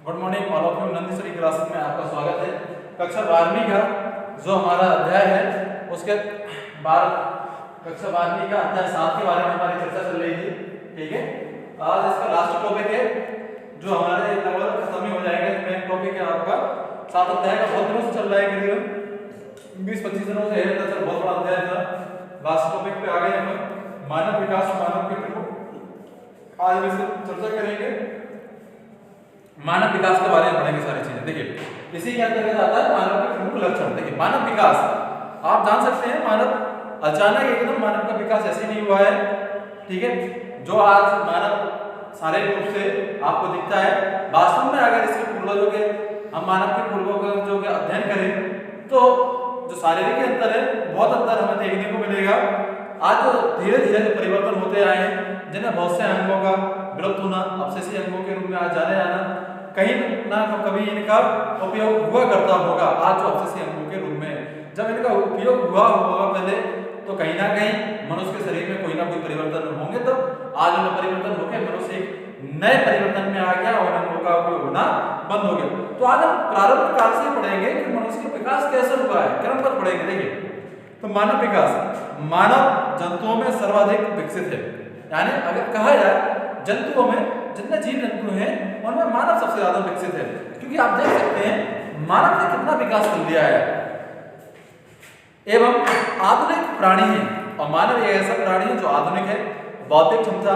Good morning all of you. Nandishwari classes में आपका स्वागत है। कक्षा 12वीं का जो हमारा अध्याय है उसके कक्षा 12वीं का अध्याय 7 के बारे में हमारी चर्चा चल रही थी। ठीक है, आज इसका लास्ट टॉपिक है जो हमारे लगभग खत्म ही हो जाएगा। मेन टॉपिक है आपका 7 अध्याय का, बहुत दिनों से चल रहा है, करीबन 20-25 दिनों से है, तो बहुत बड़ा अध्याय था। लास्ट टॉपिक पे आ गए हम, मानव विकास और मानव के प्रमुख। आज हम इसकी चर्चा करेंगे, मानव विकास के बारे में पढ़ेंगे सारी चीजें। देखिए, इसी के अंतर्गत आता है मानव के प्रमुख लक्षण। देखिए, मानव विकास आप जान सकते हैं, मानव अचानक एकदम मानव का विकास ऐसे नहीं हुआ है। ठीक है, जो आज मानव शारीरिक रूप से आपको दिखता है, वास्तव में अगर इसके पूर्वजों के, हम मानव के पूर्वजों के अध्ययन करें तो जो शारीरिक अंतर है, बहुत अंतर हमें देखने को मिलेगा। आज जो धीरे धीरे जो परिवर्तन होते आए हैं, जिन्हें बहुत से अंगों का विलुप्त होना, अवशेषी अंगों के रूप में आज जाने जाना, कहीं ना कभी इनका उपयोग हुआ करता होगा। आज जो अवशेषी अंगों के रूप में जब इनका उपयोग हुआ होगा पहले, तो कहीं ना कहीं मनुष्य के शरीर में कोई ना कोई परिवर्तन होंगे। तो आज उनमें परिवर्तन होकर मनुष्य एक नए परिवर्तन में आ गया और अंगों का उपयोग होना बंद हो गया। तो आज हम प्रारंभ काल से पढ़ेंगे कि मनुष्य का विकास कैसे हुआ है, क्रम पर पढ़ेंगे। देखिए, तो मानव विकास, मानव जंतुओं में सर्वाधिक विकसित है। यानी अगर कहा जाए जंतुओं में, जितने जीव जंतु हैं उनमें मानव सबसे ज्यादा विकसित है। क्योंकि आप देख सकते हैं मानव ने कितना विकास कर लिया है, एवं आधुनिक प्राणी है। और मानव एक ऐसा प्राणी है जो आधुनिक है, बौद्धिक क्षमता,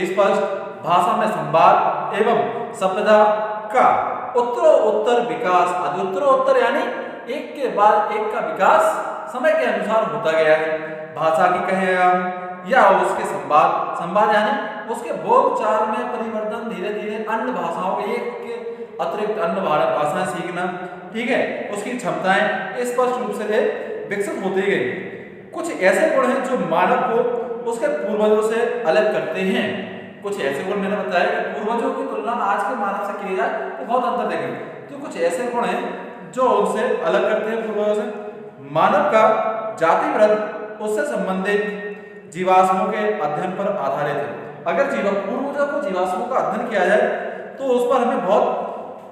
स्पष्ट भाषा में संवाद एवं सभ्यता का उत्तरोत्तर विकास, उत्तरोत्तर यानी एक के बाद एक का विकास समय के अनुसार होता गया है। भाषा की कहें हम, या उसके संवाद यानी उसके बोलचाल में परिवर्तन, धीरे धीरे अन्य भाषाओं के एक के अतिरिक्त अन्य भाषाएं सीखना। ठीक है, उसकी क्षमताएं स्पष्ट रूप से विकसित होती गई। कुछ ऐसे गुण हैं जो मानव को उसके पूर्वजों से अलग करते हैं। कुछ ऐसे गुण मैंने बताया कि पूर्वजों की तुलना आज के मानव से की जाए तो बहुत अंतर देखेंगे। तो कुछ ऐसे गुण हैं जो उनसे अलग करते हैं पूर्वजों से। मानव का जातिवृत्त उससे संबंधित जीवाश्मों के अध्ययन पर आधारित है। अगर पूर्वजों को जीवाश्मों का अध्ययन किया जाए तो उस पर हमें बहुत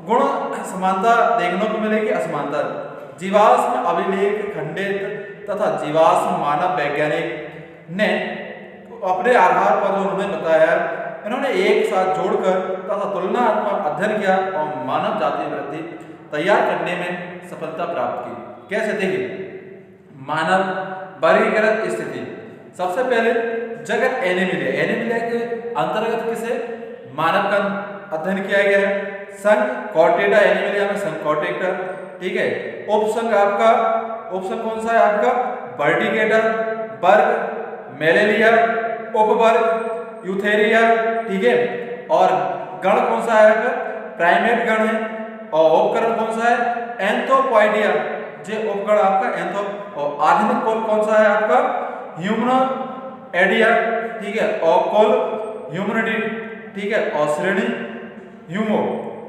गुण समानता देखने को मिलेगी, असमानता। जीवाश्म अभिलेख खंडित तथा जीवाश्म मानव वैज्ञानिक ने अपने आधार पर जो उन्होंने बताया, इन्होंने एक साथ जोड़कर तथा तुलनात्मक अध्ययन किया और मानव जाति वृद्धि तैयार करने में सफलता प्राप्त की। कैसे? देखिए, मानव वर्गीकृत स्थिति, सबसे पहले जगत एनिमिलिया, एनिमिलिया के अंतर्गत किसे मानव का अध्ययन किया गया है। संघ कॉर्डेटा, एनिमिलिया में संघ कॉर्डेटा। ठीक है, उपसंघ आपका, उपसंघ कौन सा है आपका? वर्टिकेटा। वर्ग मेलेलिया, उपवर्ग यूथेरिया। ठीक है, और गण कौन सा है आपका? प्राइमेट गण है। और उपकरण कौन सा है? एंथ्रोपॉइडिया, जो उपगण आपका एंथ्रो। और आधुनिक कुल कौन सा है आपका? ह्यूमनोएडिया। ठीक है, और कुल ह्यूमनिडी। ठीक है, और श्रेणी ह्यूमो,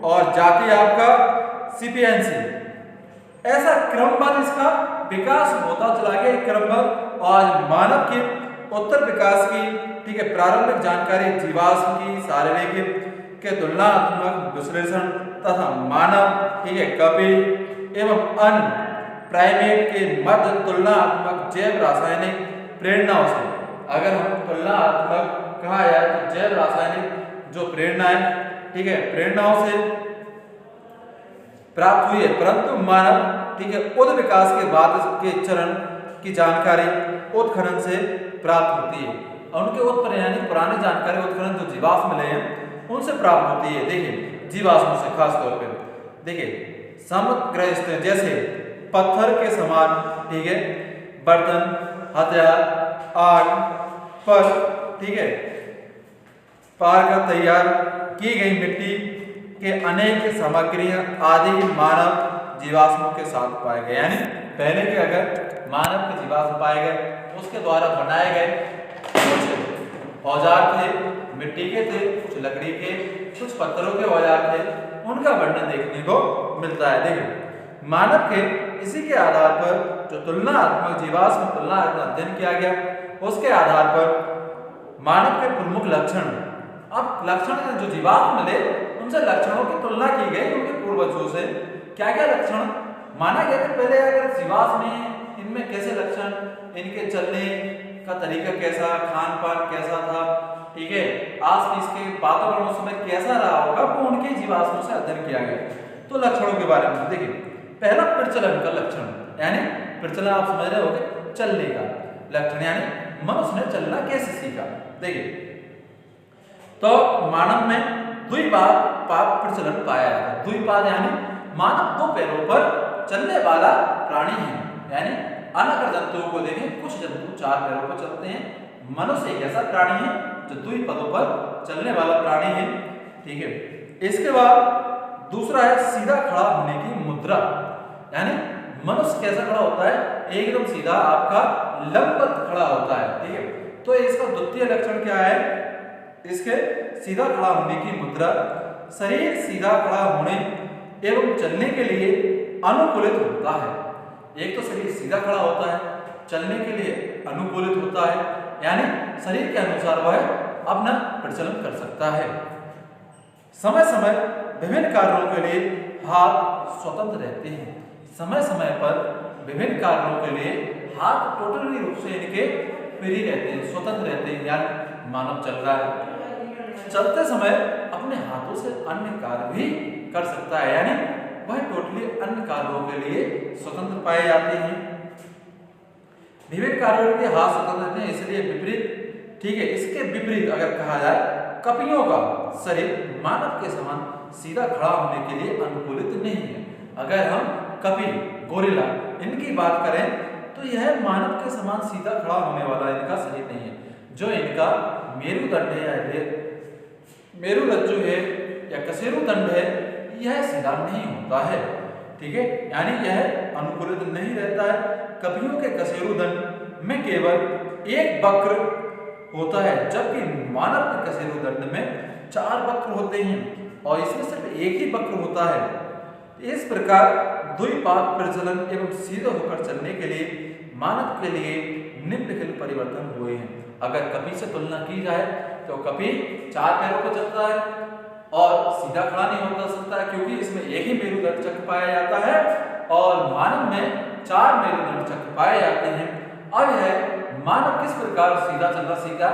और जाति आपका सिपियंसी। ऐसा क्रमबद्ध इसका विकास होता चला गया, क्रमबद्ध। आज मानव के उत्तर विकास की, ठीक है, प्रारंभिक जानकारी जीवाश्म की, शारीरिक के तुलनात्मक विश्लेषण तथा मानव, ठीक है, कपिल एवं अन्य प्राइमेट के मध्य तुलनात्मक जैव रासायनिक प्रेरणाओं से, अगर हम तुलनात्मक कहा जाए तो जैव रासायनिक जो प्रेरणाएं, ठीक है, प्रेरणाओं से प्राप्त हुई है। परंतु मानव, ठीक है, उद विकास के बाद के चरण की जानकारी उत्खनन से प्राप्त होती है। और उनके उत्पन्न यानी पुरानी जानकारी उत्खनन जो जीवाश्म मिले हैं उनसे प्राप्त होती है। देखिए, जीवाश्म से खास तौर पे देखिए, समग्र स्तर जैसे पत्थर के समान, ठीक है, बर्तन, हथियार, आग पर, ठीक है, पार कर तैयार की गई मिट्टी के अनेक सामग्रियां आदि मानव जीवाश्मों के साथ पाए गए। यानी पहले के अगर मानव के जीवाश्म पाए गए, उसके द्वारा बनाए गए कुछ औजार थे, मिट्टी के थे, कुछ लकड़ी के, कुछ पत्थरों के औजार थे, उनका वर्णन देखने को मिलता है। देखिए, मानव के इसी के आधार पर जो तुलनात्मक जीवाश्म तुलनात्मक अध्ययन किया गया, उसके आधार पर मानव के प्रमुख लक्षण, अब लक्षण जो जीवाश्म मिले उनसे लक्षणों की तुलना की गई उनके पूर्वजों से। क्या क्या लक्षण माना गया कि पहले अगर जीवाश्म में इनमें कैसे लक्षण, इनके चलने का तरीका कैसा, खान पान कैसा था, ठीक है, आसपास के वातावरण उस समय कैसा रहा होगा, वो उनके जीवाश्मों से अध्ययन किया गया। तो लक्षणों के बारे में देखिए, पहला प्रचलन का लक्षण, यानी प्रचलन आप समझ रहे होंगे, चलने का लक्षण, यानी मनुष्य ने चलना कैसे सीखा। देखिए तो मानव में द्विपाद प्रचलन पाया जाता है। द्विपाद यानी मानव दो पैरों पर चलने वाला प्राणी है, यानी अनकर जंतुओं को देखें, कुछ जंतु चार पैरों पर चलते हैं, मनुष्य एक ऐसा प्राणी है जो द्विपदों पर चलने वाला प्राणी है, ठीक है। इसके बाद दूसरा है सीधा खड़ा होने की मुद्रा, यानी मनुष्य कैसा खड़ा होता है, एकदम सीधा आपका लंबवत खड़ा होता है, ठीक है। तो इसका द्वितीय लक्षण क्या है, इसके सीधा खड़ा होने की मुद्रा, शरीर सीधा खड़ा होने एवं चलने के लिए अनुकूलित होता है। एक तो शरीर सीधा खड़ा होता है, चलने के लिए अनुकूलित होता है, यानी शरीर के अनुसार वह अपना प्रचलन कर सकता है। समय समय विभिन्न कार्यों के लिए हाथ स्वतंत्र रहते हैं। समय समय पर विभिन्न कार्यों के लिए हाथ टोटली रूप से इनके फ्री रहते हैं, स्वतंत्र रहते हैं, यानी मानव चल रहा है, चलते समय अपने हाथों से अन्य कार्य भी कर सकता है, यानी वह टोटली अन्य कार्यों के लिए स्वतंत्र पाए जाते हैं। विभिन्न कार्यों के लिए हाथ स्वतंत्र रहते हैं, इसलिए विपरीत, ठीक है। इसके विपरीत अगर कहा जाए, कपियों का शरीर मानव के समान सीधा खड़ा होने के लिए अनुकूलित नहीं है। अगर हम कपि, गोरिल्ला, इनकी बात करें तो यह मानव के समान सीधा खड़ा होने वाला इनका शरीर नहीं है। जो इनका मेरुदंड है या मेरुरज्जु है या कशेरुदंड है, यह सीधा नहीं होता है, ठीक है, यानी यह अनुकूलित नहीं रहता है। कपियों के कशेरुदंड में केवल एक वक्र होता है, जबकि मानव के कशेरुदंड में 4 वक्र होते हैं और इसमें सिर्फ एक ही वक्र होता है। इस प्रकार द्विपाद प्रचलन एवं सीधे होकर चलने के लिए मानव के लिए निम्नलिखित परिवर्तन हुए हैं। अगर कपि से तुलना की जाए तो कपि 4 पैरों पर चलता है और सीधा खड़ा नहीं होता सकता है, क्योंकि इसमें एक ही मेरुदंड चक्र पाया जाता है और मानव में 4 मेरुदंड चक्र पाए जाते हैं। अब यह मानव किस प्रकार सीधा चलना सीखा,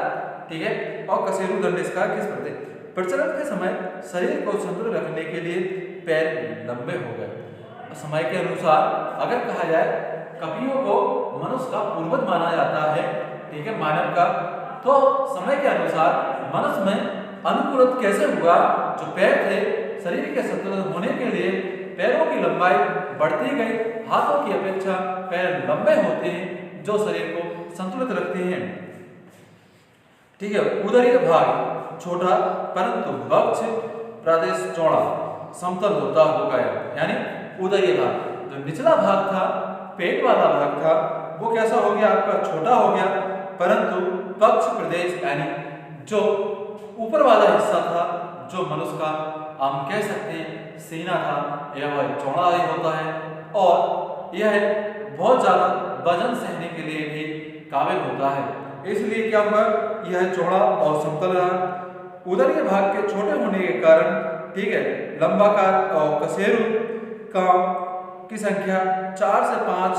ठीक है, और कशेरुदंड इसका किस प्रकार प्रचलन के समय शरीर को संतुलित रखने के लिए पैर लंबे हो गए। समय के अनुसार अगर कहा जाए, कपियों को मनुष्य का पूर्वज माना जाता है, ठीक है, मानव का, तो समय के अनुसार मनुष्य में अनुकूलित कैसे हुआ, जो पैर थे शरीर के संतुलित होने के लिए पैरों की लंबाई बढ़ती गई, हाथों की अपेक्षा पैर लंबे होते हैं जो शरीर को संतुलित रखते हैं, ठीक है। उदरीय भाग छोटा परंतु वक्ष प्रदेश चौड़ा समतल होता हो गया, यानी उदरीय भाग, जो निचला भाग था, पेट वाला भाग था, वो कैसा हो गया, आपका छोटा हो गया, परंतु वक्ष प्रदेश यानी जो ऊपर वाला हिस्सा था, जो मनुष्य का हम कह सकते हैं सीना था, यह वह चौड़ा ही होता है और यह बहुत ज्यादा वजन सहने के लिए भी काबिल होता है, इसलिए क्या हुआ, यह चौड़ा और समतल रहा। उदरीय भाग के छोटे होने के कारण, ठीक है, लंबाकार और कशेरु की संख्या 4 से 5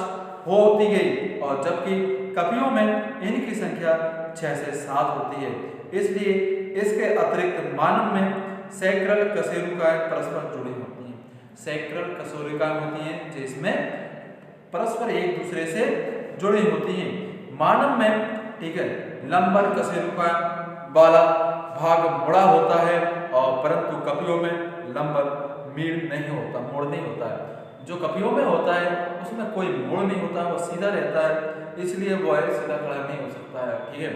होती गई और जबकि कपियों में इनकी संख्या 6 से 7 होती है। इसलिए इसके अतिरिक्त मानव में सैक्रल कशेरुकाएं परस्पर जुड़ी होती हैं। सैक्रल कशेरुकाएं होती हैं जिसमें परस्पर एक दूसरे से जुड़ी होती हैं। मानव में, ठीक है, लंबर कशेरुका वाला भाग मुड़ा होता है और परंतु कपियों में लंबर मीड़ नहीं होता, मोड़ नहीं होता है। जो कपियों में होता है उसमें कोई मोड़ नहीं होता, वो सीधा रहता है, इसलिए वो सीधा खड़ा नहीं हो सकता है, ठीक है,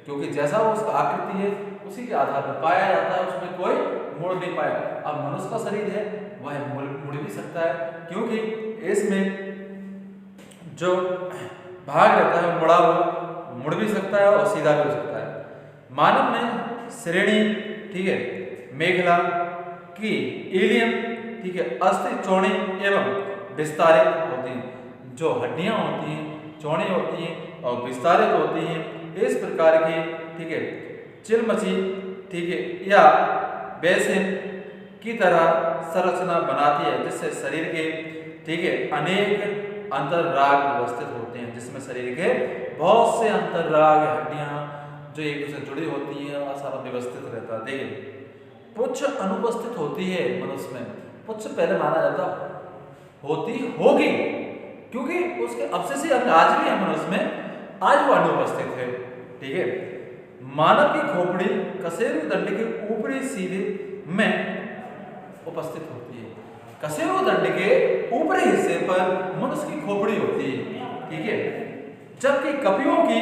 क्योंकि जैसा वो उसका आकृति है उसी के आधार पर पाया जाता है, उसमें कोई मोड़ नहीं पाया। अब मनुष्य का शरीर है वह मुड़ भी सकता है, क्योंकि इसमें जो भाग रहता है मुड़ा हुआ मुड़ भी सकता है और सीधा भी हो सकता है। मानव में श्रेणी, ठीक है, मेखला की इलियम, ठीक है, अस्थि चौड़ी एवं विस्तारित होती हैं। जो हड्डियां होती हैं चौड़ी होती हैं और विस्तारित होती हैं। इस प्रकार की, ठीक है, चिलमची, ठीक है, या बेसिन की तरह संरचना बनाती है, जिससे शरीर के ठीक है अनेक अंतर्राग व्यवस्थित होते हैं, जिसमें शरीर के बहुत से अंतर्राग हड्डियां जो एक दूसरे जुड़ी होती है और सारा व्यवस्थित रहता है। देखिए पुच्छ अनुपस्थित होती है मनुष्य में, पुच्छ पहले माना जाता होती होगी क्योंकि उसके अवशेषी अंग आज भी है मनुष्य में, आज वो अनुपस्थित है। ठीक है, मानव की खोपड़ी कशेरु दंड के ऊपरी सीधे में उपस्थित होती है। कशेरु दंड के ऊपरी हिस्से पर मनुष्य की खोपड़ी होती है। ठीक है, जबकि कपियों की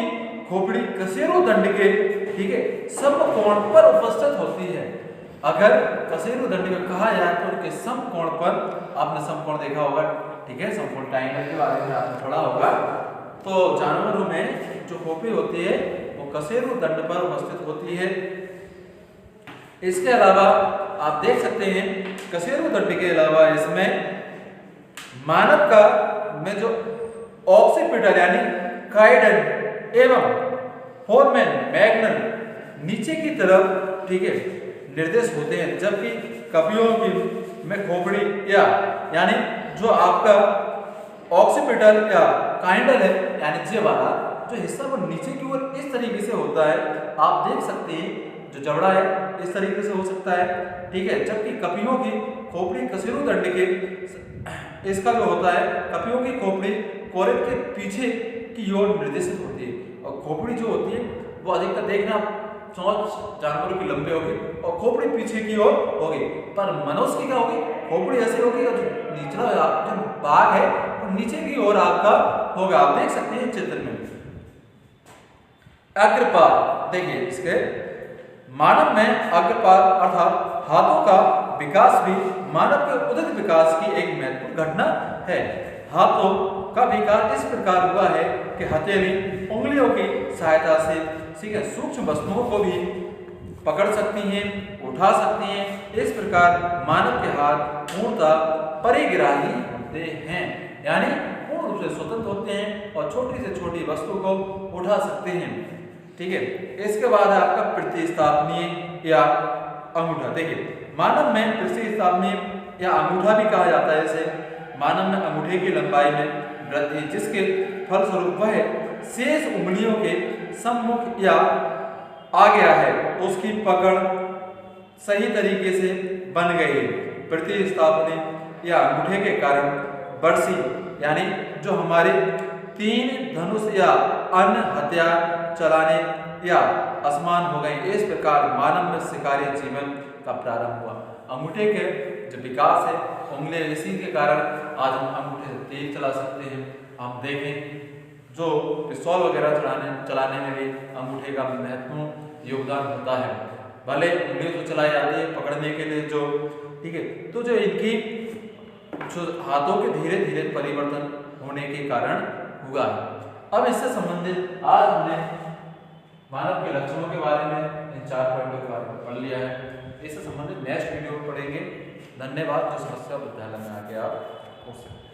खोपड़ी कशेरु दंड के ठीक है समकोण पर उपस्थित होती है। अगर कशेरु दंड को कहा जाए तो उनके समकोण पर, आपने समकोण देखा होगा, ठीक है, समकोण ट्रायंगल के बारे में आपने पढ़ा होगा। तो जानवरों में जो खोपड़ी होती है वो कशेरु दंड पर उपस्थित होती है। इसके अलावा आप देख सकते हैं कशेरु दंड के अलावा इसमें मानव का में जो ऑक्सीपिटल यानी काइडन एवं फोरमेन मैग्नम नीचे की तरफ ठीक है निर्देश होते हैं, जबकि कपियों की में खोपड़ी या यानी जो आपका ऑक्सीपिटल या काइंडल है यानी जे वाला जो हिस्सा वो नीचे की ओर इस तरीके से होता है। आप देख सकते हैं जो जबड़ा है इस तरीके से हो सकता है। ठीक है, जबकि कपियों की खोपड़ी कशेरु दंड के इसका जो होता है, कपियों की खोपड़ी कोरेट के पीछे की ओर निर्देशित होती है और खोपड़ी जो होती है वो अधिकतर देखना चोंच जानवरों की लंबी होगी और खोपड़ी पीछे की ओर होगी, पर मनुष्य की क्या होगी, खोपड़ी ऐसी होगी और जो निचला जो भाग है वो नीचे की ओर आपका होगा। आप देख सकते हैं चित्र में। अग्रपाद देखिए, इसके मानव में अग्रपाद अर्थात हाथों का विकास भी मानव के उदित विकास की एक महत्वपूर्ण घटना है। हाथों का विकास इस प्रकार हुआ है कि हथेली उंगलियों की सहायता से ठीक है सूक्ष्म वस्तुओं को भी पकड़ सकती हैं, उठा सकती हैं। इस प्रकार मानव के हाथ पूर्णतः परिग्राही होते हैं, यानी पूर्ण रूप से स्वतंत्र होते हैं और छोटी से छोटी वस्तु को उठा सकते हैं। ठीक है, इसके बाद है आपका प्रतिस्थापनीय या अंगूठा। देखिए मानव में प्रतिस्थापनीय या अंगूठा भी कहा जाता है इसे। मानव में अंगूठे की लंबाई में वृद्धि, जिसके फलस्वरूप वह शेष उंगलियों के सम्मुख या आ गया है, उसकी पकड़ सही तरीके से बन गई है। प्रतिस्थापनीय या अंगूठे के कारण बरसी यानी जो हमारे तीन धनुष या अन्य हथियार चलाने या आसमान हो गए। इस प्रकार मानव में शिकारी जीवन का प्रारंभ हुआ। अंगूठे के जो विकास है, उंगलियां इसी के कारण आज हम अंगूठे से तेज चला सकते हैं। हम देखें जो पिस्तौल वगैरह चलाने में भी अंगूठे का महत्वपूर्ण योगदान होता है। भले उंगलियों से चलाई जाती है पकड़ने के लिए जो ठीक है, तो जो इनकी जो हाथों के धीरे धीरे परिवर्तन होने के कारण हुआ है। अब इससे संबंधित आज हमने मानव के लक्षणों के बारे में, इन 4 पॉइंटों के बारे में पढ़ लिया है। इससे संबंधित नेक्स्ट वीडियो में पढ़ेंगे। धन्यवाद। जो समस्या विद्यालय में आके आप पूछ सकते हैं।